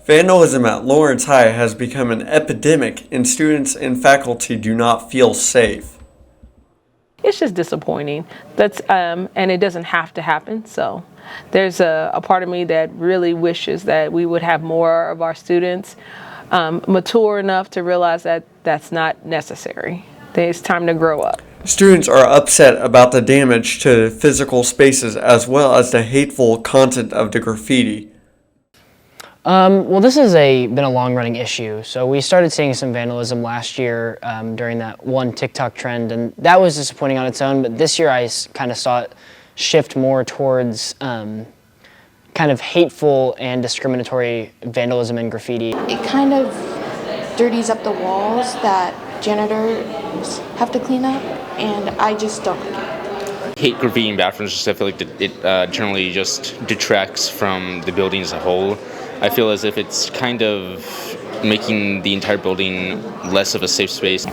Vandalism at Lawrence High has become an epidemic, and students and faculty do not feel safe. It's just disappointing. And it doesn't have to happen. So there's a part of me that really wishes that we would have more of our students mature enough to realize that that's not necessary. It's time to grow up. Students are upset about the damage to physical spaces as well as the hateful content of the graffiti. Well, this has been a long-running issue. So we started seeing some vandalism last year during that one TikTok trend, and that was disappointing on its own. But this year I kind of saw it shift more towards kind of hateful and discriminatory vandalism and graffiti. It kind of dirties up the walls that janitors have to clean up, and I just don't like it. Hate graffiti in bathrooms, just I feel like it generally just detracts from the building as a whole. I feel as if it's kind of making the entire building less of a safe space.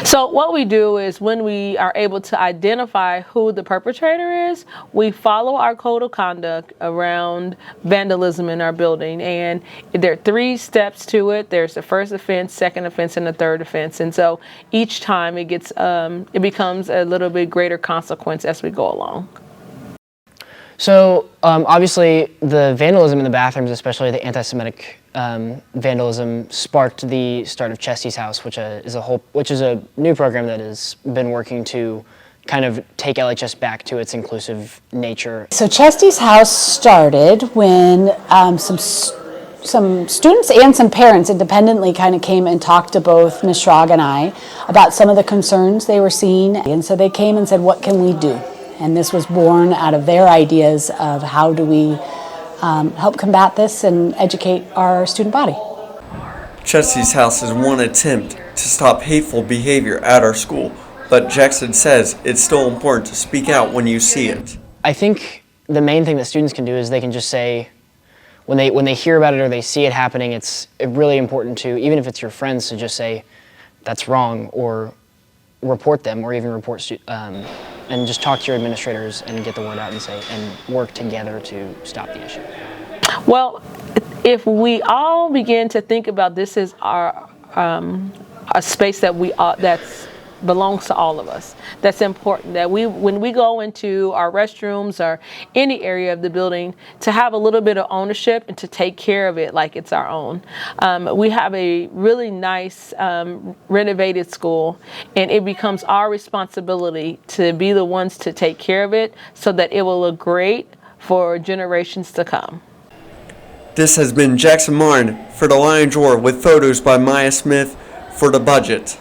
So what we do is when we are able to identify who the perpetrator is, we follow our code of conduct around vandalism in our building. And there are 3 steps to it. There's the first offense, second offense, and the third offense. And so each time it becomes a little bit greater consequence as we go along. So obviously the vandalism in the bathrooms, especially the anti-Semitic vandalism, sparked the start of Chesty's House, which is a new program that has been working to kind of take LHS back to its inclusive nature. So Chesty's House started when some students and some parents independently kind of came and talked to both Ms. Schrag and I about some of the concerns they were seeing. And so they came and said, what can we do? And this was born out of their ideas of how do we help combat this and educate our student body. Chesty's House is one attempt to stop hateful behavior at our school, but Jackson says it's still important to speak out when you see it. I think the main thing that students can do is they can just say, when they hear about it or they see it happening, it's really important to, even if it's your friends, to just say, that's wrong, or report them, or even report and just talk to your administrators and get the word out and work together to stop the issue. Well, if we all begin to think about this as our a space that that's belongs to all of us, that's important, that when we go into our restrooms or any area of the building, to have a little bit of ownership and to take care of it like it's our own. We have a really nice renovated school, and it becomes our responsibility to be the ones to take care of it so that it will look great for generations to come. This has been Jackson Martin for the Lions Roar with photos by Maya Smith for The Budget.